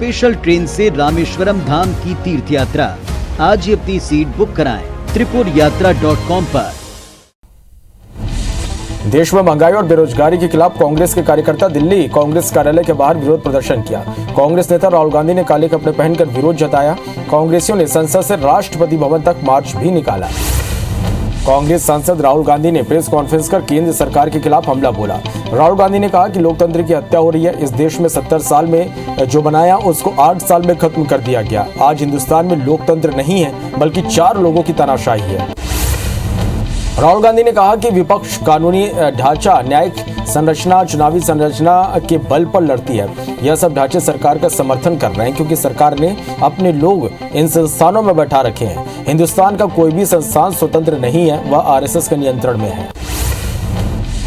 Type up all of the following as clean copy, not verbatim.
Special train से रामेश्वरम धाम की तीर्थ यात्रा। आज ही अपनी सीट बुक कराएं त्रिपुरयात्रा.com पर। देश में महंगाई और बेरोजगारी के खिलाफ कांग्रेस के कार्यकर्ता दिल्ली कांग्रेस कार्यालय के बाहर विरोध प्रदर्शन किया। कांग्रेस नेता राहुल गांधी ने काले कपड़े पहनकर विरोध जताया। कांग्रेसियों ने संसद से राष्ट्रपति भवन तक मार्च भी निकाला। कांग्रेस सांसद राहुल गांधी ने प्रेस कॉन्फ्रेंस कर केंद्र सरकार के खिलाफ हमला बोला। राहुल गांधी ने कहा कि लोकतंत्र की हत्या हो रही है। इस देश में 70 साल में जो बनाया उसको 8 साल में खत्म कर दिया गया। आज हिंदुस्तान में लोकतंत्र नहीं है बल्कि 4 लोगों की तानाशाही है। राहुल गांधी ने कहा कि विपक्ष कानूनी ढांचा, न्यायिक संरचना, चुनावी संरचना के बल पर लड़ती है। यह सब ढांचे सरकार का समर्थन कर रहे हैं क्योंकि सरकार ने अपने लोग इन संस्थानों में बैठा रखे हैं। हिंदुस्तान का कोई भी संस्थान स्वतंत्र नहीं है, वह आरएसएस के नियंत्रण में है।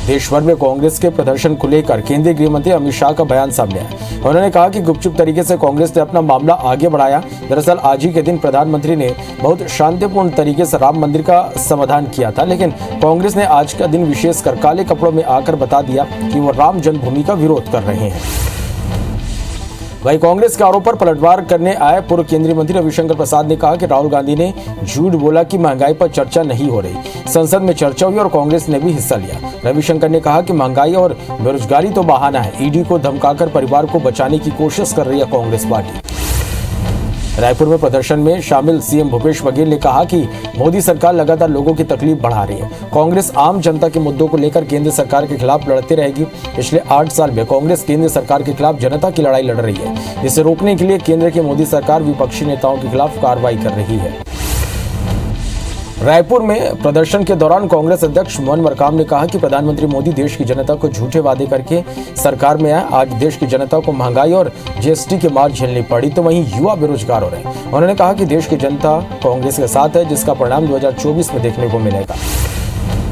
देश भर में कांग्रेस के प्रदर्शन को लेकर केंद्रीय गृह मंत्री अमित शाह का बयान सामने आया। उन्होंने कहा कि गुपचुप तरीके से कांग्रेस ने अपना मामला आगे बढ़ाया। दरअसल आज ही के दिन प्रधानमंत्री ने बहुत शांतिपूर्ण तरीके से राम मंदिर का समाधान किया था, लेकिन कांग्रेस ने आज का दिन विशेषकर काले कपड़ों में आकर बता दिया कि वो राम जन्मभूमि का विरोध कर रहे हैं। वहीं कांग्रेस के आरोप पर पलटवार करने आए पूर्व केंद्रीय मंत्री रविशंकर प्रसाद ने कहा कि राहुल गांधी ने झूठ बोला कि महंगाई पर चर्चा नहीं हो रही। संसद में चर्चा हुई और कांग्रेस ने भी हिस्सा लिया। रविशंकर ने कहा कि महंगाई और बेरोजगारी तो बहाना है। ईडी को धमकाकर परिवार को बचाने की कोशिश कर रही है कांग्रेस पार्टी। रायपुर में प्रदर्शन में शामिल सीएम भूपेश बघेल ने कहा कि मोदी सरकार लगातार लोगों की तकलीफ बढ़ा रही है। कांग्रेस आम जनता के मुद्दों को लेकर केंद्र सरकार के खिलाफ लड़ती रहेगी। पिछले 8 साल में कांग्रेस केंद्र सरकार के खिलाफ जनता की लड़ाई लड़ रही है, जिसे रोकने के लिए केंद्र की मोदी सरकार विपक्षी नेताओं के खिलाफ कार्रवाई कर रही है। रायपुर में प्रदर्शन के दौरान कांग्रेस अध्यक्ष मोहन मरकाम ने कहा कि प्रधानमंत्री मोदी देश की जनता को झूठे वादे करके सरकार में आए। आज देश की जनता को महंगाई और जीएसटी की मार झेलनी पड़ी, तो वहीं युवा बेरोजगार हो रहे हैं। उन्होंने कहा कि देश की जनता कांग्रेस के साथ है, जिसका परिणाम 2024 में देखने को मिलेगा।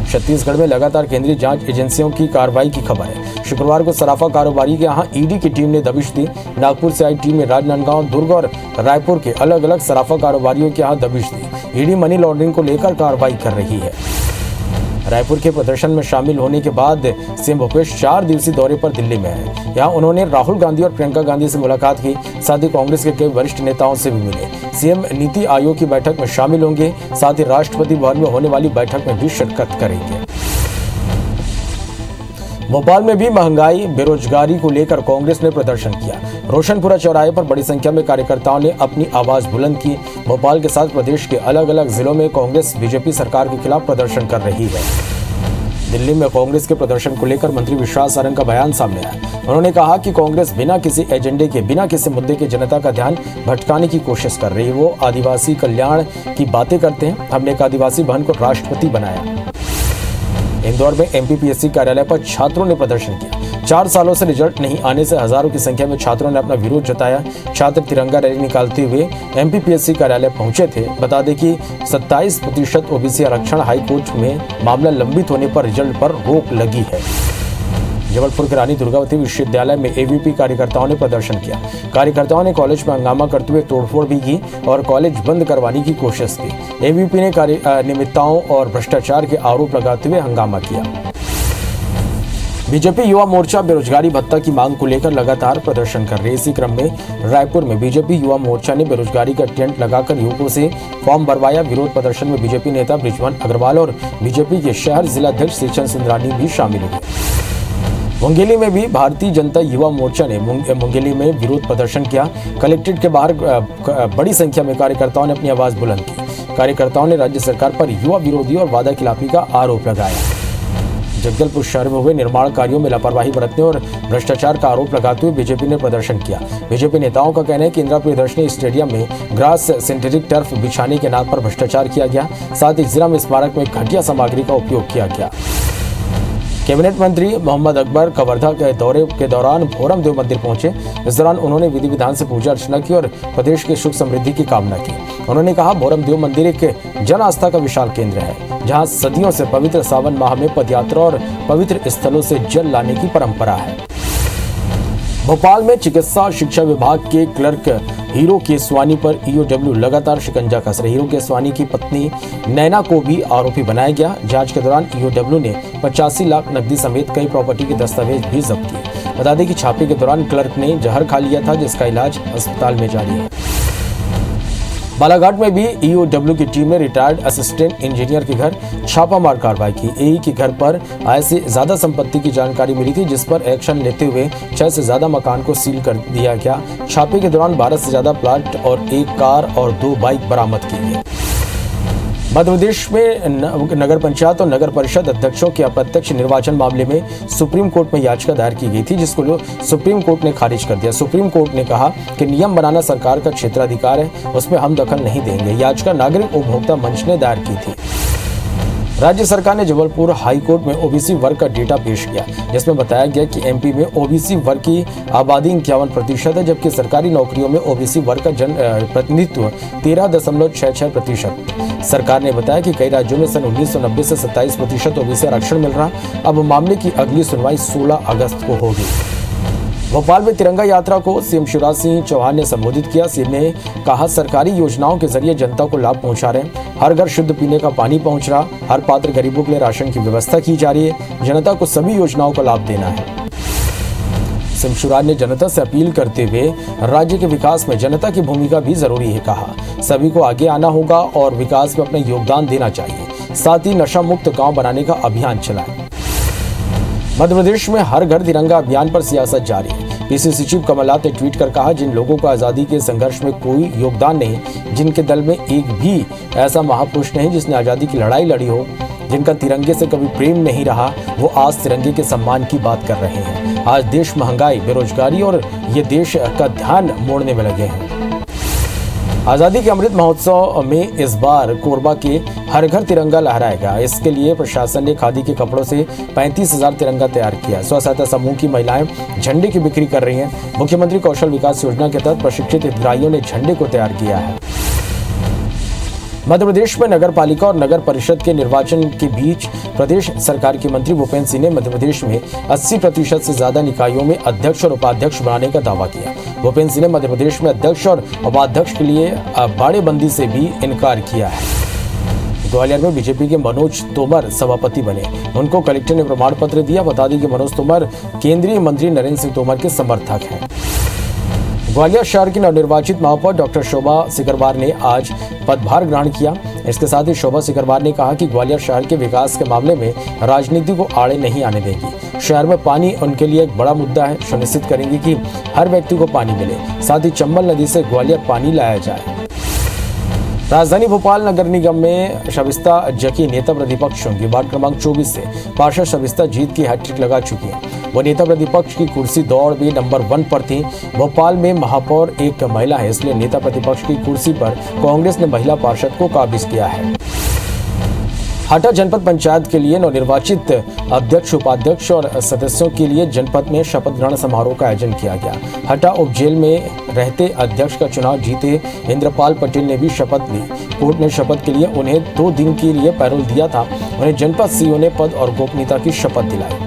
छत्तीसगढ़ में लगातार केंद्रीय जांच एजेंसियों की कार्रवाई की खबर है। शुक्रवार को सराफा कारोबारी के यहां ईडी की टीम ने दबिश दी। नागपुर से आई टीम ने राजनांदगांव, दुर्ग और रायपुर के अलग अलग सराफा कारोबारियों के यहां दबिश दी। ईडी मनी लॉन्ड्रिंग को लेकर कार्रवाई कर रही है। रायपुर के प्रदर्शन में शामिल होने के बाद सीएम भूपेश 4 दिवसीय दौरे पर दिल्ली में है। यहाँ उन्होंने राहुल गांधी और प्रियंका गांधी से मुलाकात की, साथ ही कांग्रेस के कई वरिष्ठ नेताओं से भी मिले। सीएम नीति आयोग की बैठक में शामिल होंगे, साथ ही राष्ट्रपति भवन में होने वाली बैठक में भी शिरकत करेंगे। भोपाल में भी महंगाई, बेरोजगारी को लेकर कांग्रेस ने प्रदर्शन किया। रोशनपुरा चौराहे पर बड़ी संख्या में कार्यकर्ताओं ने अपनी आवाज बुलंद की। भोपाल के साथ प्रदेश के अलग अलग जिलों में कांग्रेस बीजेपी सरकार के खिलाफ प्रदर्शन कर रही है। दिल्ली में कांग्रेस के प्रदर्शन को लेकर मंत्री विश्वास सारंग का बयान सामने आया। उन्होंने कहा कि कांग्रेस बिना किसी एजेंडे के, बिना किसी मुद्दे के जनता का ध्यान भटकाने की कोशिश कर रही है। वो आदिवासी कल्याण की बातें करते हैं। हमने एक आदिवासी बहन को राष्ट्रपति बनाया। इंदौर में एमपीपीएससी कार्यालय पर छात्रों ने प्रदर्शन किया। 4 सालों से रिजल्ट नहीं आने से हजारों की संख्या में छात्रों ने अपना विरोध जताया। छात्र तिरंगा रैली निकालते हुए एमपीपीएससी कार्यालय पहुंचे थे। बता दें कि 27% ओबीसी आरक्षण हाईकोर्ट में मामला लंबित होने पर रिजल्ट पर रोक लगी है। जबलपुर के रानी दुर्गावती विश्वविद्यालय में एबीवीपी कार्यकर्ताओं ने प्रदर्शन किया। कार्यकर्ताओं ने कॉलेज में हंगामा करते हुए तोड़फोड़ भी की और कॉलेज बंद करवाने की कोशिश की। एबीवीपी ने अनियमितताओं और भ्रष्टाचार के आरोप लगाते हुए हंगामा किया। बीजेपी युवा मोर्चा बेरोजगारी भत्ता की मांग को लेकर लगातार प्रदर्शन कर रही है। इसी क्रम में रायपुर में बीजेपी युवा मोर्चा ने बेरोजगारी का टेंट लगाकर युवकों से फॉर्म भरवाया। विरोध प्रदर्शन में बीजेपी नेता बृजमोहन अग्रवाल और बीजेपी के शहर जिलाध्यक्ष श्रीचंद सुंदरानी भी शामिल हुए। मुंगेली में भी भारतीय जनता युवा मोर्चा ने मुंगेली में विरोध प्रदर्शन किया। कलेक्ट्रेट के बाहर बड़ी संख्या में कार्यकर्ताओं ने अपनी आवाज बुलंद की। कार्यकर्ताओं ने राज्य सरकार पर युवा विरोधी और वादा खिलाफी का आरोप लगाया। जगदलपुर शहर में हुए निर्माण कार्यों में लापरवाही बरतने और भ्रष्टाचार का आरोप लगाते हुए बीजेपी ने प्रदर्शन किया। बीजेपी नेताओं का कहना है कि इंदिरा प्रियदर्शनी स्टेडियम में ग्रास सिंथेटिक टर्फ बिछाने के नाम पर भ्रष्टाचार किया गया। साथ ही जिला में स्मारक में घटिया सामग्री का उपयोग किया गया। कैबिनेट मंत्री मोहम्मद अकबर कवर्धा के दौरे के दौरान भोरम देव मंदिर पहुंचे। इस दौरान उन्होंने विधि विधान से पूजा अर्चना की और प्रदेश के सुख समृद्धि की कामना की। उन्होंने कहा, भोरम देव मंदिर एक जन आस्था का विशाल केंद्र है, जहां सदियों से पवित्र सावन माह में पदयात्रा और पवित्र स्थलों से जल लाने की परंपरा है। भोपाल में चिकित्सा शिक्षा विभाग के क्लर्क हीरो केसवानी पर ईओडब्ल्यू लगातार शिकंजा कस रहे। हीरो केसवानी की पत्नी नैना को भी आरोपी बनाया गया। जांच के दौरान ईओडब्ल्यू ने 85 लाख नकदी समेत कई प्रॉपर्टी के दस्तावेज भी जब्त किए। बता दें कि छापे के दौरान क्लर्क ने जहर खा लिया था, जिसका इलाज अस्पताल में जारी है। बालाघाट में भी ईओडब्ल्यू की टीम ने रिटायर्ड असिस्टेंट इंजीनियर के घर छापामार कार्रवाई की। एई के घर पर आय से ज्यादा संपत्ति की जानकारी मिली थी, जिस पर एक्शन लेते हुए 6 से ज्यादा मकान को सील कर दिया गया। छापे के दौरान 12 से ज्यादा प्लाट और 1 कार और 2 बाइक बरामद की गई। मध्य प्रदेश में नगर पंचायत और नगर परिषद अध्यक्षों के अप्रत्यक्ष निर्वाचन मामले में सुप्रीम कोर्ट में याचिका दायर की गई थी, जिसको सुप्रीम कोर्ट ने खारिज कर दिया। सुप्रीम कोर्ट ने कहा कि नियम बनाना सरकार का क्षेत्राधिकार है, उसमें हम दखल नहीं देंगे। याचिका नागरिक उपभोक्ता मंच ने दायर की थी। राज्य सरकार ने जबलपुर हाई कोर्ट में ओबीसी वर्ग का डेटा पेश किया, जिसमें बताया गया कि एमपी में ओबीसी वर्ग की आबादी 51% है, जबकि सरकारी नौकरियों में ओबीसी वर्ग का प्रतिनिधित्व 13.66%। सरकार ने बताया कि कई राज्यों में सन 1990 से 27% ओबीसी आरक्षण मिल रहा। अब मामले की अगली सुनवाई 16 अगस्त को होगी। भोपाल में तिरंगा यात्रा को सीएम शिवराज सिंह चौहान ने संबोधित किया। सीएम ने कहा, सरकारी योजनाओं के जरिए जनता को लाभ पहुंचा रहे हैं, हर घर शुद्ध पीने का पानी पहुंच रहा, हर पात्र गरीबों के लिए राशन की व्यवस्था की जा रही है, जनता को सभी योजनाओं का लाभ देना है। सीएम शिवराज ने जनता से अपील करते हुए राज्य के विकास में जनता की भूमिका भी जरूरी है कहा। सभी को आगे आना होगा और विकास में अपना योगदान देना चाहिए, साथ ही नशा मुक्त गाँव बनाने का अभियान चलाएं। मध्य प्रदेश में हर घर तिरंगा अभियान पर सियासत जारी है। पीसीसी चीफ कमलनाथ ने ट्वीट कर कहा, जिन लोगों को आजादी के संघर्ष में कोई योगदान नहीं, जिनके दल में एक भी ऐसा महापुरुष नहीं जिसने आजादी की लड़ाई लड़ी हो, जिनका तिरंगे से कभी प्रेम नहीं रहा, वो आज तिरंगे के सम्मान की बात कर रहे हैं। आज देश महंगाई, बेरोजगारी और ये देश का ध्यान मोड़ने में लगे हैं। आजादी के अमृत महोत्सव में इस बार कोरबा के हर घर तिरंगा लहराएगा। इसके लिए प्रशासन ने खादी के कपड़ों से 35,000 तिरंगा तैयार किया। स्व सहायता समूह की महिलाएं झंडे की बिक्री कर रही हैं। मुख्यमंत्री कौशल विकास योजना के तहत प्रशिक्षित हितग्राहियों ने झंडे को तैयार किया है। मध्य प्रदेश में नगर पालिका और नगर परिषद के निर्वाचन के बीच प्रदेश सरकार के मंत्री भूपेंद्र सिंह ने मध्य प्रदेश में 80% से ज्यादा निकायों में अध्यक्ष और उपाध्यक्ष बनाने का दावा किया। भूपेंद्र सिंह ने मध्य प्रदेश में अध्यक्ष और उपाध्यक्ष के लिए बाड़ेबंदी से भी इनकार किया है। ग्वालियर में बीजेपी के मनोज तोमर सभापति बने, उनको कलेक्टर ने प्रमाण पत्र दिया। बता दें कि मनोज तोमर केंद्रीय मंत्री नरेंद्र सिंह तोमर के समर्थक हैं। ग्वालियर शहर की नवनिर्वाचित महापौर डॉक्टर शोभा सिकरवार ने आज पदभार ग्रहण किया। इसके साथ ही शोभा सिकरवार ने कहा कि ग्वालियर शहर के विकास के मामले में राजनीति को आड़े नहीं आने देगी। शहर में पानी उनके लिए एक बड़ा मुद्दा है। सुनिश्चित करेंगे कि हर व्यक्ति को पानी मिले, साथ ही चंबल नदी से ग्वालियर पानी लाया जाए। राजधानी भोपाल नगर निगम में शबिस्ता जकी नेता प्रतिपक्ष होंगी। वार्ड क्रमांक 24 से पार्षद शबिस्ता जीत की हैट्रिक लगा चुकी है। वो नेता प्रतिपक्ष की कुर्सी दौड़ में नंबर 1 पर थी। भोपाल में महापौर एक महिला है, इसलिए नेता प्रतिपक्ष की कुर्सी पर कांग्रेस ने महिला पार्षद को काबिज किया है। हटा जनपद पंचायत के लिए नवनिर्वाचित अध्यक्ष, उपाध्यक्ष और सदस्यों के लिए जनपद में शपथ ग्रहण समारोह का आयोजन किया गया। हटा उपजेल में रहते अध्यक्ष का चुनाव जीते इंद्रपाल पटेल ने भी शपथ ली। कोर्ट ने शपथ के लिए उन्हें 2 दिन के लिए पैरोल दिया था। उन्हें जनपद सीईओ ने पद और गोपनीयता की शपथ दिलाई।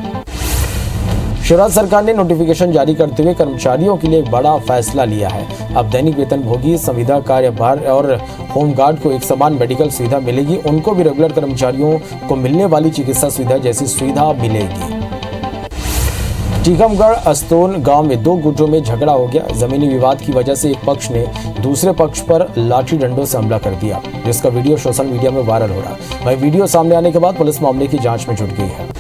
शिवराज सरकार ने नोटिफिकेशन जारी करते हुए कर्मचारियों के लिए एक बड़ा फैसला लिया है। अब दैनिक वेतनभोगी, संविदा कार्यभार और होमगार्ड को एक समान मेडिकल सुविधा मिलेगी। उनको भी रेगुलर कर्मचारियों को मिलने वाली चिकित्सा सुविधा जैसी सुविधा मिलेगी। टीकमगढ़ अस्तोन गांव में 2 गुटों में झगड़ा हो गया। जमीनी विवाद की वजह से एक पक्ष ने दूसरे पक्ष पर लाठी डंडों से हमला कर दिया, जिसका वीडियो सोशल मीडिया में वायरल हो रहा। वहीं वीडियो सामने आने के बाद पुलिस मामले की जांच में जुट गई है।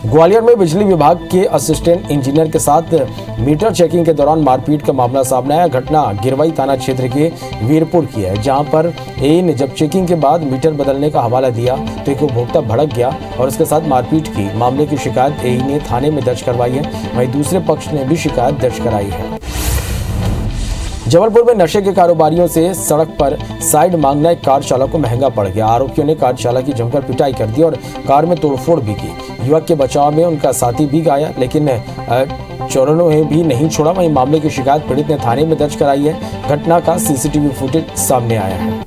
ग्वालियर में बिजली विभाग के असिस्टेंट इंजीनियर के साथ मीटर चेकिंग के दौरान मारपीट का मामला सामने आया। घटना गिरवाई थाना क्षेत्र के वीरपुर की है, जहां पर एई ने जब चेकिंग के बाद मीटर बदलने का हवाला दिया तो एक उपभोक्ता भड़क गया और उसके साथ मारपीट की। मामले की शिकायत एई ने थाने में दर्ज करवाई है। वहीं दूसरे पक्ष ने भी शिकायत दर्ज कराई है। जबलपुर में नशे के कारोबारियों से सड़क पर साइड मांगना एक कार चालक को महंगा पड़ गया। आरोपियों ने कार चालक की जमकर पिटाई कर दी और कार में तोड़फोड़ भी की। युवक के बचाव में उनका साथी भी घायल, लेकिन चोरों ने भी नहीं छोड़ा। वहीं मामले की शिकायत पीड़ित ने थाने में दर्ज कराई है। घटना का सीसीटीवी फुटेज सामने आया है।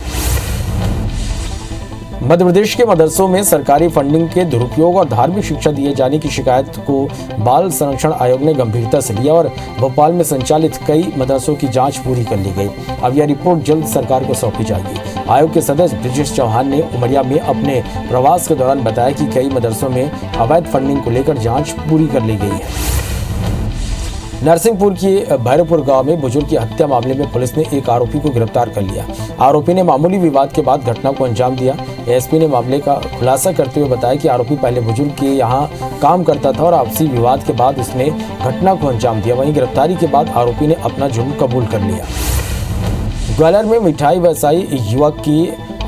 मध्य प्रदेश के मदरसों में सरकारी फंडिंग के दुरुपयोग और धार्मिक शिक्षा दिए जाने की शिकायत को बाल संरक्षण आयोग ने गंभीरता से लिया और भोपाल में संचालित कई मदरसों की जांच पूरी कर ली गई। अब यह रिपोर्ट जल्द सरकार को सौंपी जाएगी। आयोग के सदस्य ब्रिजेश चौहान ने उमरिया में अपने प्रवास के दौरान बताया कि कई मदरसों में अवैध फंडिंग को लेकर जांच पूरी कर ली गई है। नरसिंहपुर के भैरवपुर गांव में बुजुर्ग की हत्या मामले में पुलिस ने एक आरोपी को गिरफ्तार कर लिया। आरोपी ने मामूली विवाद के बाद घटना को अंजाम दिया। एसपी ने मामले का खुलासा करते हुए बताया कि आरोपी पहले बुजुर्ग के यहां काम करता था और आपसी विवाद के बाद उसने घटना को अंजाम दिया। वहीं गिरफ्तारी के बाद आरोपी ने अपना जुर्म कबूल कर लिया। ग्वालियर में मिठाई व्यवसायी युवक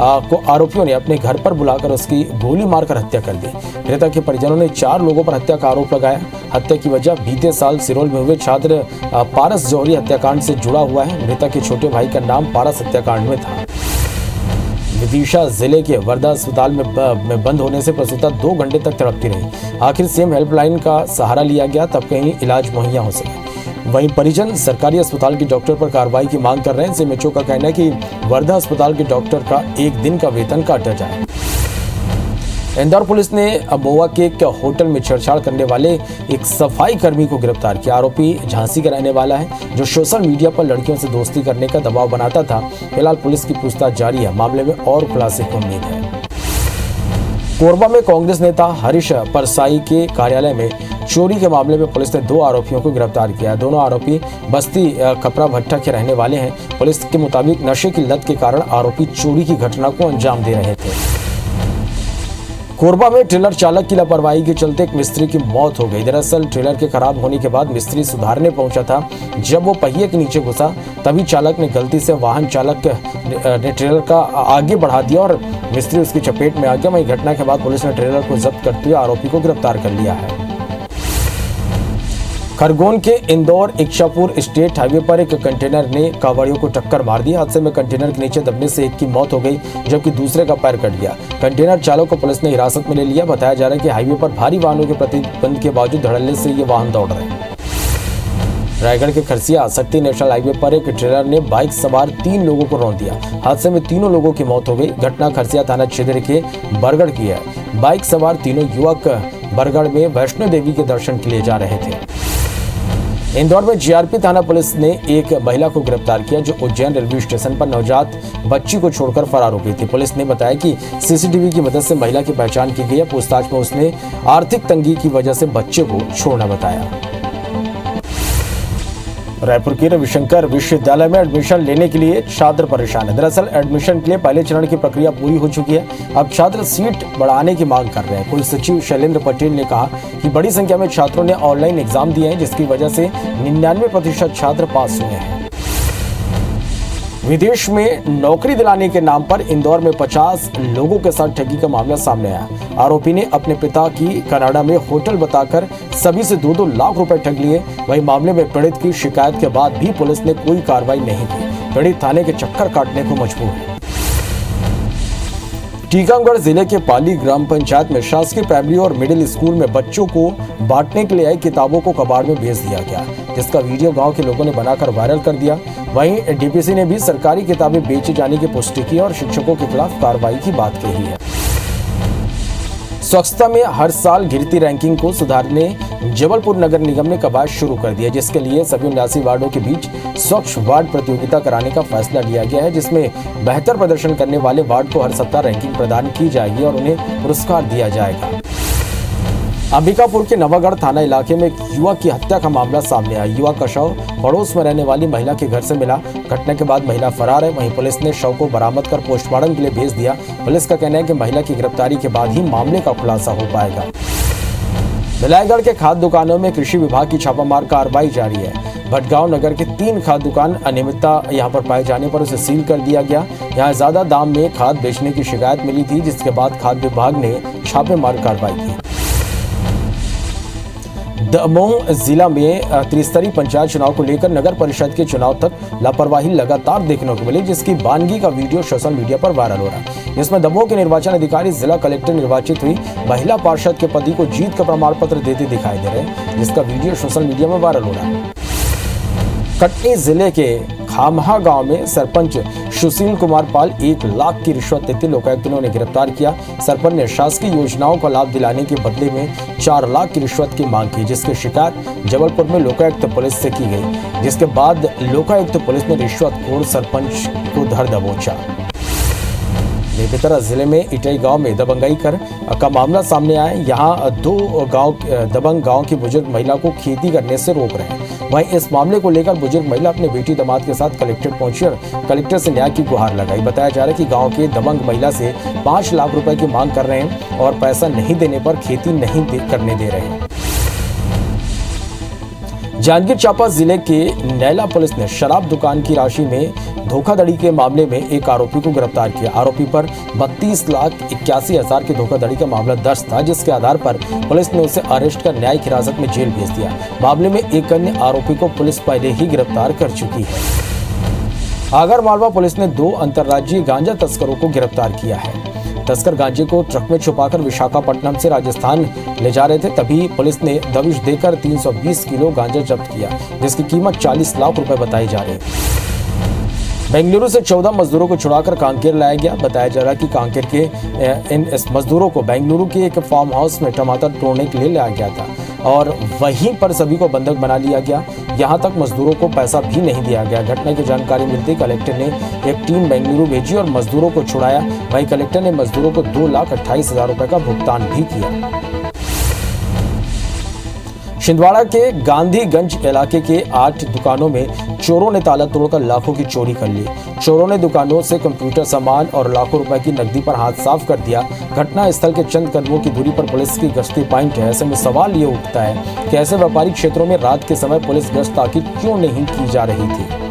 को आरोपियों ने अपने घर पर बुलाकर उसकी गोली मारकर हत्या कर दी। मृतक के परिजनों ने 4 लोगों पर हत्या का आरोप लगाया। हत्या की वजह बीते साल सिरोल में हुए छात्र पारस जौहरी हत्याकांड से जुड़ा हुआ है। मृतक के छोटे भाई का नाम पारस हत्याकांड में था। विदिशा जिले के वर्धा अस्पताल में बंद होने से प्रसूता 2 घंटे तक तड़पती रही। आखिर सीएम हेल्पलाइन का सहारा लिया गया, तब कहीं इलाज मुहैया हो सके। वहीं परिजन सरकारी अस्पताल के डॉक्टर पर कार्रवाई की मांग कर रहे हैं। सीएमएचओ का कहना है कि वर्धा अस्पताल के डॉक्टर का 1 दिन का वेतन काटा जाए। इंदौर पुलिस ने अबोवा के एक होटल में छेड़छाड़ करने वाले एक सफाई कर्मी को गिरफ्तार किया। आरोपी झांसी का रहने वाला है, जो सोशल मीडिया पर लड़कियों से दोस्ती करने का दबाव बनाता था। फिलहाल पुलिस की पूछताछ जारी है। मामले में और खुलासे की उम्मीद है। कोरबा में कांग्रेस नेता हरीश परसाई के कार्यालय में चोरी के मामले में पुलिस ने 2 आरोपियों को गिरफ्तार किया। दोनों आरोपी बस्ती कपड़ा भट्टा के रहने वाले हैं। पुलिस के मुताबिक नशे की लत के कारण आरोपी चोरी की घटना को अंजाम दे रहे थे। कोरबा में ट्रेलर चालक की लापरवाही के चलते एक मिस्त्री की मौत हो गई। दरअसल ट्रेलर के खराब होने के बाद मिस्त्री सुधारने पहुंचा था। जब वो पहिए के नीचे घुसा, तभी चालक ने गलती से वाहन चालक ने ट्रेलर का आगे बढ़ा दिया और मिस्त्री उसकी चपेट में आ गया। वहीं घटना के बाद पुलिस ने ट्रेलर को जब्त करते हुए आरोपी को गिरफ्तार कर लिया है। खरगोन के इंदौर इच्छापुर स्टेट हाईवे पर एक कंटेनर ने कांवड़ियों को टक्कर मार दी। हादसे में कंटेनर के नीचे दबने से एक की मौत हो गई, जबकि दूसरे का पैर कट गया। कंटेनर चालक को पुलिस ने हिरासत में ले लिया। बताया जा रहा है कि हाईवे पर भारी वाहनों के प्रतिबंध के बावजूद धड़ल्ले से ये वाहन दौड़ रहे हैं। रायगढ़ के खरसिया शक्ति नेशनल हाईवे पर एक ट्रेलर ने बाइक सवार 3 लोगों को रौंद दिया। हादसे में तीनों लोगों की मौत हो गई। घटना खरसिया थाना क्षेत्र के बरगढ़ की है। बाइक सवार तीनों युवक बरगढ़ में वैष्णो देवी के दर्शन के लिए जा रहे थे। इंदौर में जीआरपी थाना पुलिस ने एक महिला को गिरफ्तार किया, जो उज्जैन रेलवे स्टेशन पर नवजात बच्ची को छोड़कर फरार हो गई थी। पुलिस ने बताया कि सीसीटीवी की मदद से महिला की पहचान की गई है। पूछताछ में उसने आर्थिक तंगी की वजह से बच्चे को छोड़ना बताया। रायपुर के रविशंकर विश्वविद्यालय में एडमिशन लेने के लिए छात्र परेशान है। दरअसल एडमिशन के लिए पहले चरण की प्रक्रिया पूरी हो चुकी है। अब छात्र सीट बढ़ाने की मांग कर रहे हैं। कुल सचिव शैलेंद्र पटेल ने कहा कि बड़ी संख्या में छात्रों ने ऑनलाइन एग्जाम दिए हैं, जिसकी वजह से 99% छात्र पास हुए हैं। विदेश में नौकरी दिलाने के नाम पर इंदौर में 50 लोगों के साथ ठगी का मामला सामने आया। आरोपी ने अपने पिता की कनाडा में होटल बताकर सभी से 2-2 लाख रुपए ठग लिए। वहीं मामले में पीड़ित की शिकायत के बाद भी पुलिस ने कोई कार्रवाई नहीं की। पीड़ित थाने के चक्कर काटने को मजबूर है। टीकमगढ़ जिले के पाली ग्राम पंचायत में शासकीय प्राइमरी और मिडिल स्कूल में बच्चों को बांटने के लिए आई किताबों को कबाड़ में भेज दिया गया, जिसका वीडियो गांव के लोगों ने बनाकर वायरल कर दिया। वहीं डीपीसी ने भी सरकारी किताबें बेचे जाने की पुष्टि की और शिक्षकों के खिलाफ कार्रवाई की बात कही है। स्वच्छता में हर साल गिरती रैंकिंग को सुधारने जबलपुर नगर निगम ने कवायद शुरू कर दी है, जिसके लिए सभी 79 वार्डों के बीच स्वच्छ वार्ड प्रतियोगिता कराने का फैसला लिया गया है, जिसमें बेहतर प्रदर्शन करने वाले वार्ड को हर सप्ताह रैंकिंग प्रदान की जाएगी और उन्हें पुरस्कार दिया जाएगा। अंबिकापुर के नवागढ़ थाना इलाके में एक युवक की हत्या का मामला सामने आया। युवक का शव पड़ोस में रहने वाली महिला के घर से मिला। घटना के बाद महिला फरार है। वहीं पुलिस ने शव को बरामद कर पोस्टमार्टम के लिए भेज दिया। पुलिस का कहना है कि महिला की गिरफ्तारी के बाद ही मामले का खुलासा हो पाएगा। बिलायगढ़ के खाद्य दुकानों में कृषि विभाग की छापामार कार्रवाई जारी है। भटगांव नगर के 3 खाद्य दुकान अनियमितता यहां पर पाए जाने पर उसे सील कर दिया गया। यहां ज्यादा दाम में खाद बेचने की शिकायत मिली थी, जिसके बाद खाद्य विभाग ने छापेमार कार्रवाई की। दमोह जिला में त्रिस्तरीय पंचायत चुनाव को लेकर नगर परिषद के चुनाव तक लापरवाही लगातार देखने को मिली, जिसकी बानगी का वीडियो सोशल मीडिया पर वायरल हो रहा है। इसमें दमोह के निर्वाचन अधिकारी जिला कलेक्टर निर्वाचित हुई महिला पार्षद के पति को जीत का प्रमाण पत्र देते दिखाई दे रहे हैं, जिसका वीडियो सोशल मीडिया में वायरल हो रहा है। कटनी जिले के खामहा गांव में सरपंच सुशील कुमार पाल 1 लाख की रिश्वत लेते लोकायुक्त ने उन्हें गिरफ्तार किया। सरपंच ने शासकीय योजनाओं का लाभ दिलाने के बदले में 4 लाख की रिश्वत की मांग की, जिसकी शिकायत जबलपुर में लोकायुक्त पुलिस से की गई, जिसके बाद लोकायुक्त पुलिस ने रिश्वतखोर सरपंच को धर दबोचा। बेमेतरा जिले में इटई गांव में दबंगई का मामला सामने आया। यहां दो दबंग गांव की बुजुर्ग महिला को खेती करने से रोक रहे हैं। वहीं इस मामले को लेकर बुजुर्ग महिला अपने बेटी दामाद के साथ कलेक्ट्रेट पहुंची और कलेक्टर से न्याय की गुहार लगाई। बताया जा रहा है कि गांव के दबंग महिला से 5 लाख रुपए की मांग कर रहे हैं और पैसा नहीं देने पर खेती नहीं करने दे रहे हैं। जांजगीर चांपा जिले के नैला पुलिस ने शराब दुकान की राशि में धोखाधड़ी के मामले में एक आरोपी को गिरफ्तार किया। आरोपी पर 32,81,000 की धोखाधड़ी का मामला दर्ज था, जिसके आधार पर पुलिस ने उसे अरेस्ट कर न्यायिक हिरासत में जेल भेज दिया। मामले में एक अन्य आरोपी को पुलिस पहले ही गिरफ्तार कर चुकी है। आगरमालवा पुलिस ने 2 अंतर्राज्यीय गांजा तस्करों को गिरफ्तार किया है। तस्कर गांजे को ट्रक में छुपाकर विशाखापट्टनम से राजस्थान ले जा रहे थे, तभी पुलिस ने दबिश देकर 320 किलो गांजा जब्त किया, जिसकी कीमत 40 लाख रुपए बताई जा रही है। बेंगलुरु से 14 मजदूरों को छुड़ाकर कांकेर लाया गया। बताया जा रहा है कि कांकेर के इस मजदूरों को बेंगलुरु के एक फार्म हाउस में टमाटर तोड़ने के लिए लाया गया था और वहीं पर सभी को बंधक बना लिया गया। यहां तक मजदूरों को पैसा भी नहीं दिया गया। घटना की जानकारी मिलते कलेक्टर ने एक टीम बेंगलुरु भेजी और मजदूरों को छुड़ाया। वहीं कलेक्टर ने मजदूरों को 2,28,000 रुपए का भुगतान भी किया। छिंदवाड़ा के गांधीगंज इलाके के 8 दुकानों में चोरों ने ताला तोड़कर लाखों की चोरी कर ली। चोरों ने दुकानों से कंप्यूटर सामान और लाखों रुपए की नकदी पर हाथ साफ कर दिया। घटना स्थल के चंद कदमों की दूरी पर पुलिस की गश्ती पॉइंट है। ऐसे में सवाल ये उठता है कि ऐसे व्यापारिक क्षेत्रों में रात के समय पुलिस गश्त ताकीद क्यों नहीं की जा रही थी।